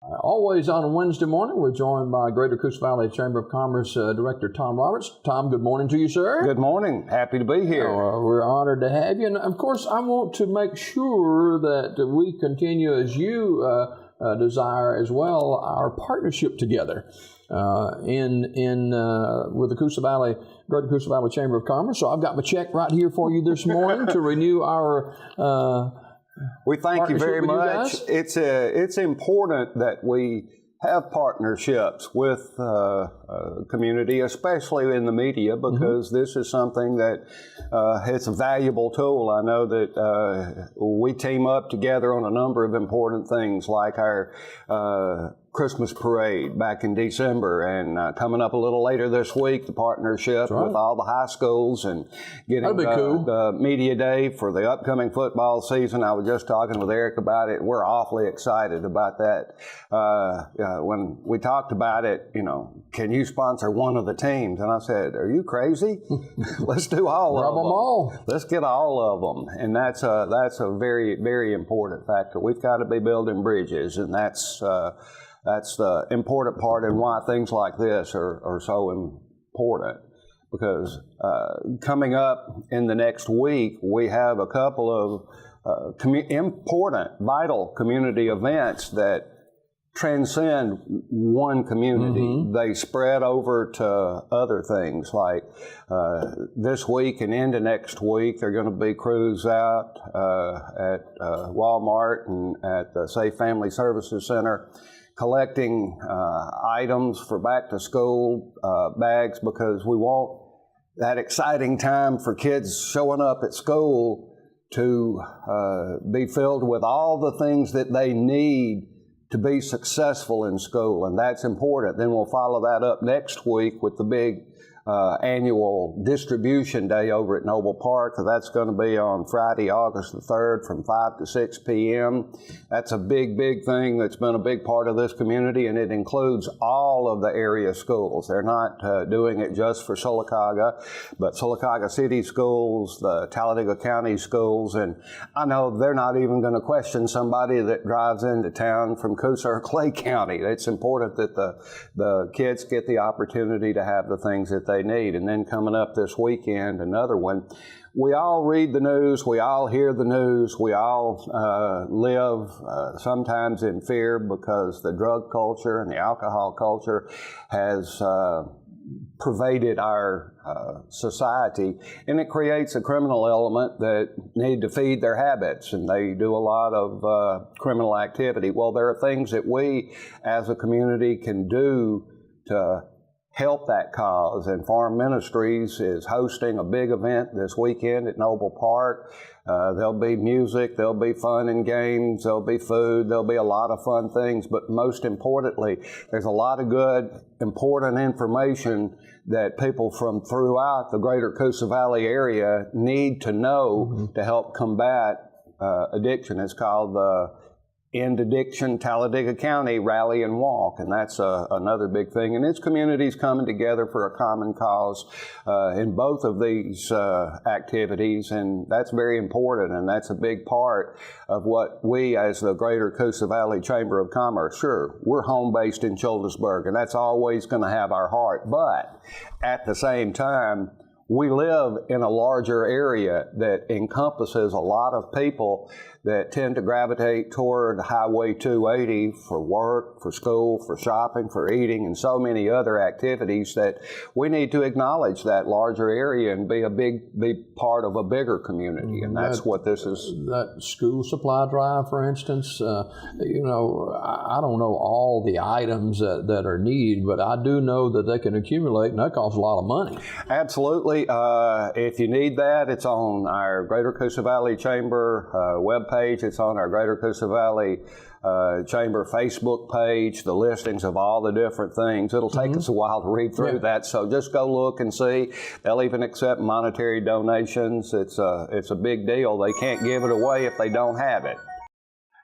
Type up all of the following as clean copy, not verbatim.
Always on a Wednesday morning, we're joined by Greater Coosa Valley Chamber of Commerce Director Tom Roberts. Tom, good morning to you, sir. Good morning. Happy to be here. We're honored to have you. And, of course, I want to make sure that we continue, as you desire as well, our partnership together with the Coosa Valley, Greater Coosa Valley Chamber of Commerce. So I've got my check right here for you this morning to renew our we thank you very much. It's important that we have partnerships with community, especially in the media, because this is something that it's a valuable tool. I know that we team up together on a number of important things, like our Christmas parade back in December, and coming up a little later this week, the partnership with all the high schools, and getting the media day for the upcoming football season. I was just talking with Eric about it. We're awfully excited about that. When we talked about it, can you sponsor one of the teams? And I said, are you crazy? Let's do all of them. All. Let's get all of them. And that's a very, very important factor. We've got to be building bridges, and that's the important part, and why things like this are so important. Because coming up in the next week, we have a couple of important, vital community events that transcend one community. They spread over to other things, like this week and into next week, there are going to be crews out at Walmart and at the Safe Family Services Center, collecting items for back to school bags, because we want that exciting time for kids showing up at school to be filled with all the things that they need to be successful in school, and that's important. Then we'll follow that up next week with the big annual distribution day over at Noble Park. That's going to be on Friday, August the 3rd from 5 to 6 p.m. That's a big, big thing that's been a big part of this community, and it includes all of the area schools. They're not doing it just for Sylacauga, but Sylacauga City schools, the Talladega County schools, and I know they're not even going to question somebody that drives into town from Coosa or Clay County. It's important that the kids get the opportunity to have the things that they need. And then coming up this weekend, another one. We all read the news, we all hear the news, we all live sometimes in fear, because the drug culture and the alcohol culture has pervaded our society, and it creates a criminal element that need to feed their habits, and they do a lot of criminal activity. Well, there are things that we as a community can do to help that cause, and Farm Ministries is hosting a big event this weekend at Noble Park. There'll be music, there'll be fun and games, there'll be food, there'll be a lot of fun things, but most importantly, there's a lot of good, important information that people from throughout the greater Coosa Valley area need to know to help combat addiction. It's called the End Addiction Talladega County Rally and Walk, and that's another big thing. And it's communities coming together for a common cause in both of these activities, and that's very important, and that's a big part of what we as the Greater Coosa Valley Chamber of Commerce, sure, we're home-based in Childersburg, and that's always going to have our heart, but at the same time, we live in a larger area that encompasses a lot of people that tend to gravitate toward Highway 280 for work, for school, for shopping, for eating, and so many other activities, that we need to acknowledge that larger area and be a big part of a bigger community, and that's what this is. That school supply drive, for instance, I don't know all the items that are needed, but I do know that they can accumulate, and that costs a lot of money. Absolutely. If you need that, it's on our Greater Coosa Valley Chamber webpage. It's on our Greater Coosa Valley Chamber Facebook page, the listings of all the different things. It'll take us a while to read through that, so just go look and see. They'll even accept monetary donations. It's a big deal. They can't give it away if they don't have it.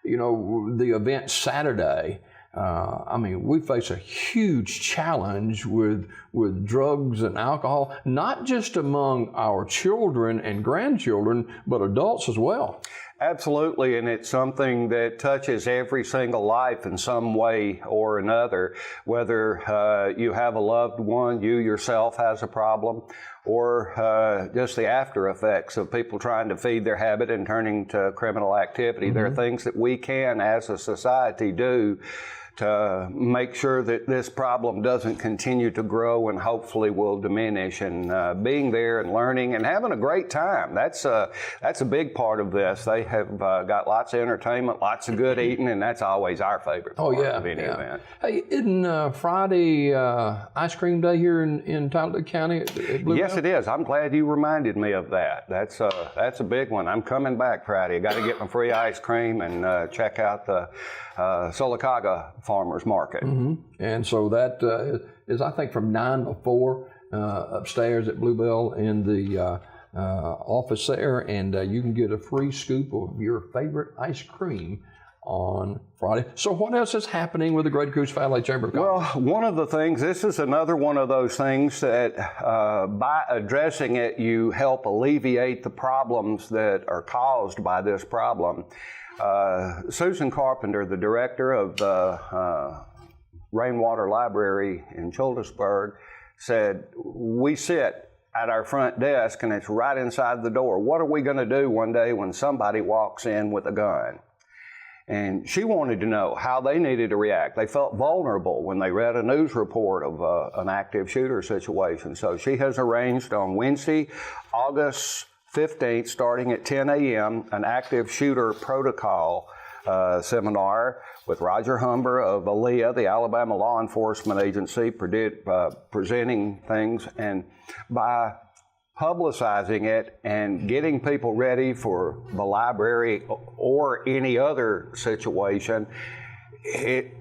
The event Saturday, we face a huge challenge with drugs and alcohol, not just among our children and grandchildren, but adults as well. Absolutely, and it's something that touches every single life in some way or another, whether you have a loved one, you yourself has a problem, or just the after effects of people trying to feed their habit and turning to criminal activity. There are things that we can, as a society, do to make sure that this problem doesn't continue to grow and hopefully will diminish. And being there and learning and having a great time, that's a big part of this. They have got lots of entertainment, lots of good eating, and that's always our favorite part of any event. Hey, isn't Friday ice cream day here in Talladega County at Blue Yes, Bell? it is. I'm glad you reminded me of that. That's a big one. I'm coming back Friday. I got to get my free ice cream and check out the Sylacauga Farmers Market. And so that is, I think, from 9 to 4 upstairs at Blue Bell in the office there, and you can get a free scoop of your favorite ice cream on Friday. So what else is happening with the Greater Coosa Valley Chamber of Commerce? Well, one of the things, this is another one of those things that by addressing it, you help alleviate the problems that are caused by this problem. Susan Carpenter, the director of the Rainwater Library in Childersburg, said, we sit at our front desk and it's right inside the door. What are we going to do one day when somebody walks in with a gun? And she wanted to know how they needed to react. They felt vulnerable when they read a news report of an active shooter situation. So she has arranged on Wednesday, August 15th, starting at 10 a.m., an active shooter protocol seminar with Roger Humber of ALEA, the Alabama Law Enforcement Agency, presenting things. And by publicizing it and getting people ready for the library or any other situation, it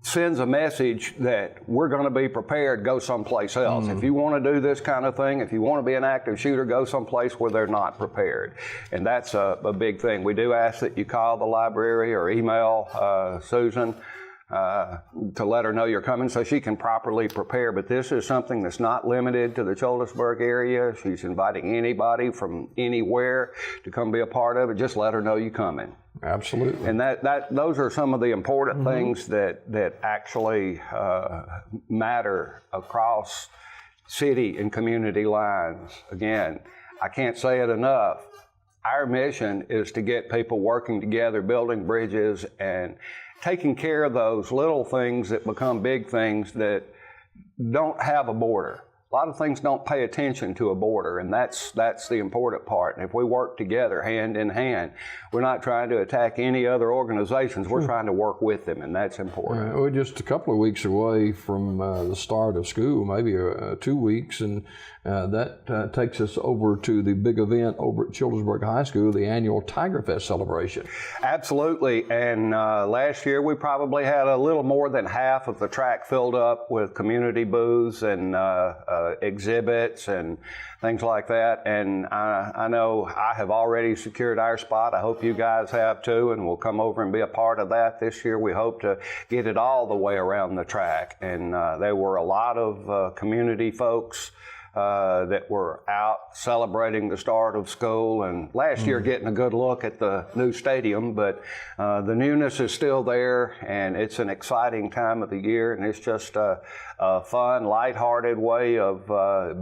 sends a message that we're going to be prepared, go someplace else. If you want to do this kind of thing, if you want to be an active shooter, go someplace where they're not prepared. And that's a big thing. We do ask that you call the library or email Susan to let her know you're coming so she can properly prepare. But this is something that's not limited to the Childersburg area. She's inviting anybody from anywhere to come be a part of it. Just let her know you're coming. Absolutely. And those are some of the important things that actually matter across city and community lines. Again, I can't say it enough. Our mission is to get people working together, building bridges, and taking care of those little things that become big things that don't have a border. A lot of things don't pay attention to a border, and that's the important part. And if we work together hand in hand, we're not trying to attack any other organizations. We're trying to work with them, and that's important. We're just a couple of weeks away from the start of school, maybe 2 weeks, and that takes us over to the big event over at Childersburg High School, the annual Tiger Fest celebration. Absolutely, and last year we probably had a little more than half of the track filled up with community booths and exhibits and things like that. And I know I have already secured our spot. I hope you guys have too, and we'll come over and be a part of that this year. We hope to get it all the way around the track. And there were a lot of community folks that were out celebrating the start of school, and last year getting a good look at the new stadium, but the newness is still there, and it's an exciting time of the year, and it's just a fun, lighthearted way of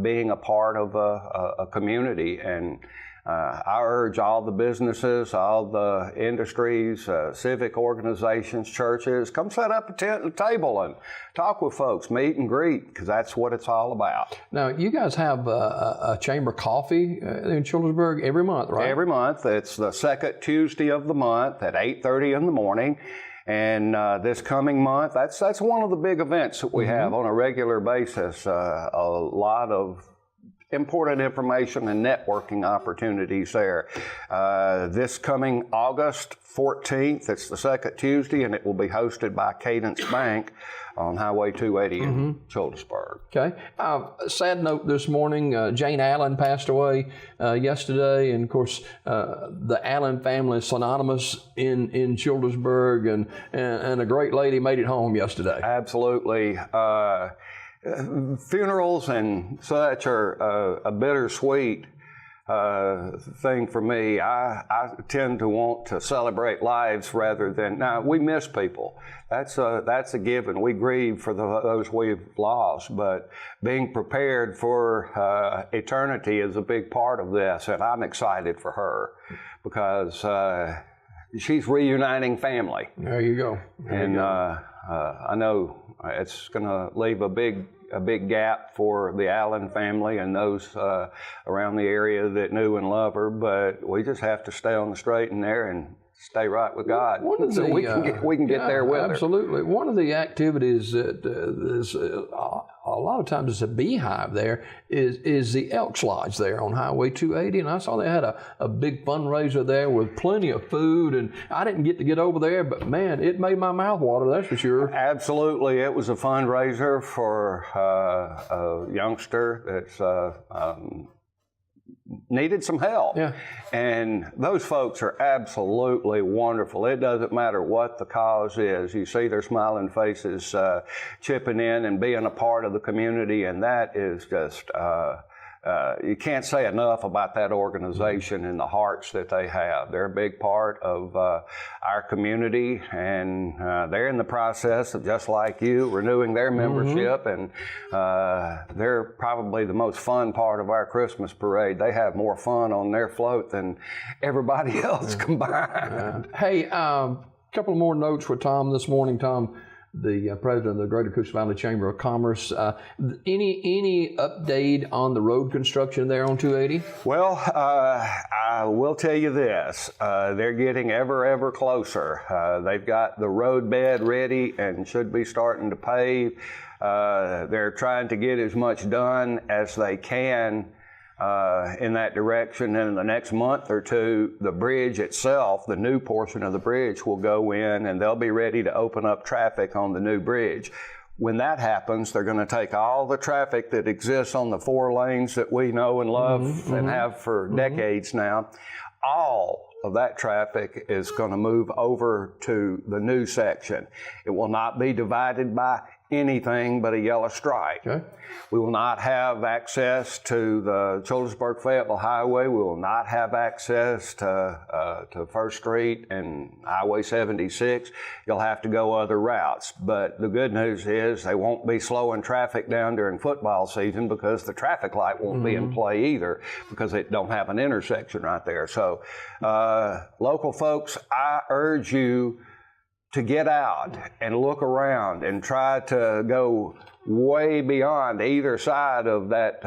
being a part of a community. And I urge all the businesses, all the industries, civic organizations, churches, come set up a tent and a table and talk with folks, meet and greet, because that's what it's all about. Now, you guys have a chamber coffee in Childersburg every month, right? Every month. It's the second Tuesday of the month at 8:30 in the morning. And this coming month, that's one of the big events that we have on a regular basis. A lot of important information and networking opportunities there. This coming August 14th, it's the second Tuesday, and it will be hosted by Cadence Bank on Highway 280 in Childersburg. Okay. Sad note this morning, Jane Allen passed away yesterday, and of course the Allen family is synonymous in Childersburg, and a great lady made it home yesterday. Absolutely. Funerals and such are a bittersweet thing for me. I tend to want to celebrate lives rather than, now we miss people. That's a given. We grieve for those we've lost, but being prepared for eternity is a big part of this, and I'm excited for her because she's reuniting family. There you go. I know it's going to leave a big gap for the Allen family and those around the area that knew and love her, but we just have to stay on the straight and narrow and stay right with God, so we can get there with her. Absolutely. One of the activities that is a lot of times it's a beehive there is the Elks Lodge there on Highway 280, and I saw they had a big fundraiser there with plenty of food, and I didn't get over there, but man, it made my mouth water, that's for sure. Absolutely. It was a fundraiser for a youngster that's needed some help. Yeah. And those folks are absolutely wonderful. It doesn't matter what the cause is. You see their smiling faces chipping in and being a part of the community, and that is just, you can't say enough about that organization and the hearts that they have. They're a big part of our community, and they're in the process of, just like you, renewing their membership, and they're probably the most fun part of our Christmas parade. They have more fun on their float than everybody else combined. Hey, a couple more notes for Tom this morning. Tom, the president of the Greater Coosa Valley Chamber of Commerce. Any update on the road construction there on 280? Well, I will tell you this. They're getting ever closer. They've got the road bed ready and should be starting to pave. They're trying to get as much done as they can in that direction. And in the next month or two, the bridge itself, the new portion of the bridge, will go in and they'll be ready to open up traffic on the new bridge. When that happens, they're going to take all the traffic that exists on the 4 lanes that we know and love and have for decades now. All of that traffic is going to move over to the new section. It will not be divided by anything but a yellow stripe. Okay. We will not have access to the Childersburg-Fayetteville Highway. We will not have access to First Street and Highway 76. You'll have to go other routes. But the good news is they won't be slowing traffic down during football season because the traffic light won't be in play either because it don't have an intersection right there. So local folks, I urge you to get out and look around and try to go way beyond either side of that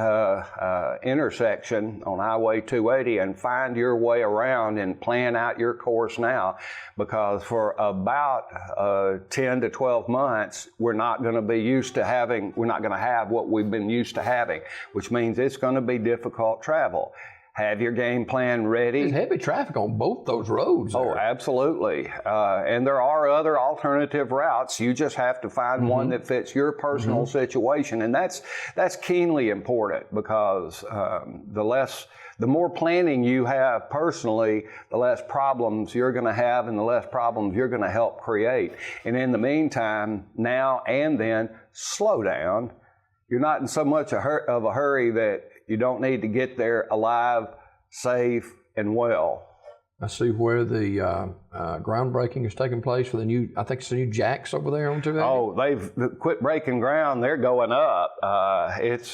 intersection on Highway 280 and find your way around and plan out your course now, because for about 10 to 12 months, we're not going to have what we've been used to having, which means it's going to be difficult travel. Have your game plan ready. There's heavy traffic on both those roads there. Oh, absolutely. And there are other alternative routes. You just have to find one that fits your personal situation. And that's keenly important, because the more planning you have personally, the less problems you're going to have and the less problems you're going to help create. And in the meantime, now and then, slow down. You're not in so much of a hurry that you don't need to get there alive, safe, and well. I see where the groundbreaking is taking place for the new, I think it's the new jacks over there on 280. Oh, they've quit breaking ground. They're going up. It's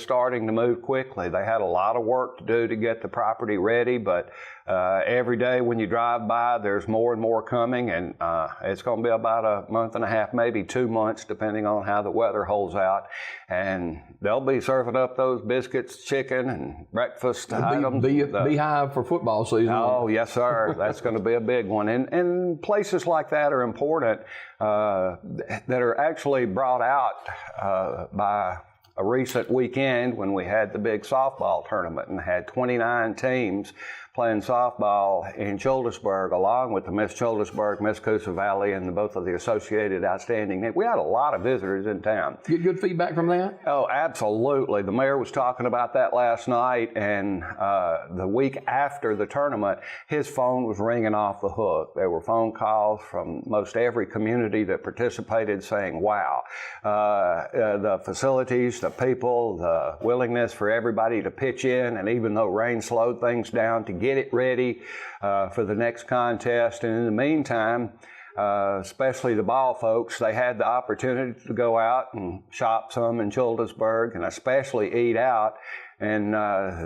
starting to move quickly. They had a lot of work to do to get the property ready, but every day when you drive by, there's more and more coming, and it's going to be about a month and a half, maybe 2 months, depending on how the weather holds out. And they'll be serving up those biscuits, chicken, and breakfast items. Beehive for football season. Oh, yes, sir. That's going to be a big one. And places like that are important, that are actually brought out by a recent weekend when we had the big softball tournament and had 29 teams playing softball in Childersburg, along with the Miss Childersburg, Miss Coosa Valley, and both of the associated outstanding. We had a lot of visitors in town. Get good feedback from that? Oh, absolutely. The mayor was talking about that last night, and the week after the tournament, his phone was ringing off the hook. There were phone calls from most every community that participated saying, wow, the facilities, the people, the willingness for everybody to pitch in, and even though rain slowed things down, to get it ready for the next contest. And in the meantime, especially the ball folks, they had the opportunity to go out and shop some in Childersburg and especially eat out. And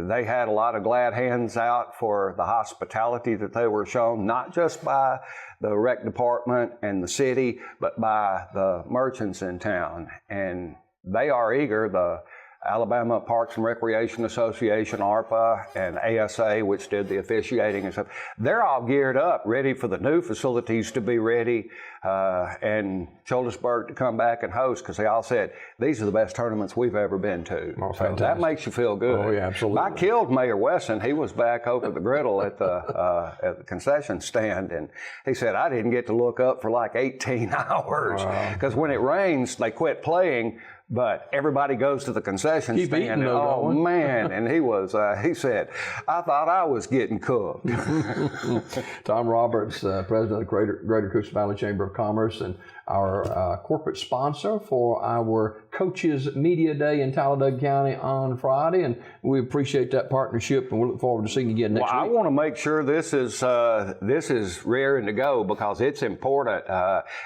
they had a lot of glad hands out for the hospitality that they were shown, not just by the rec department and the city, but by the merchants in town. And they are eager, the Alabama Parks and Recreation Association, ARPA, and ASA, which did the officiating and stuff, they're all geared up, ready for the new facilities to be ready, and Childersburg to come back and host, because they all said, these are the best tournaments we've ever been to. Oh, so that makes you feel good. Oh, yeah, absolutely. I killed Mayor Wesson. He was back over the griddle at the concession stand, and he said, I didn't get to look up for like 18 hours, because when it rains, they quit playing, but everybody goes to the concession Keep stand. Eating, though, oh man! And he was. He said, "I thought I was getting cooked." Tom Roberts, president of the Greater Coosa Valley Chamber of Commerce, and our corporate sponsor for our Coaches Media Day in Talladega County on Friday, and we appreciate that partnership, and we look forward to seeing you again next week. I want to make sure this is raring to go, because it's important.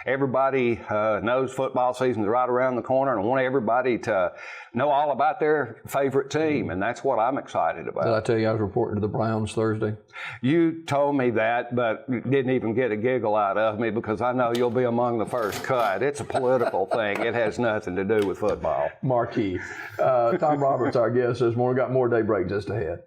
Everybody knows football season is right around the corner, and I want everybody to know all about their favorite team, and that's what I'm excited about. Did I tell you I was reporting to the Browns Thursday? You told me that, but didn't even get a giggle out of me, because I know you'll be among the first cut. It's a political thing. It has nothing to do with football. Marquee. Tom Roberts, our guest this morning. Got more Daybreak just ahead.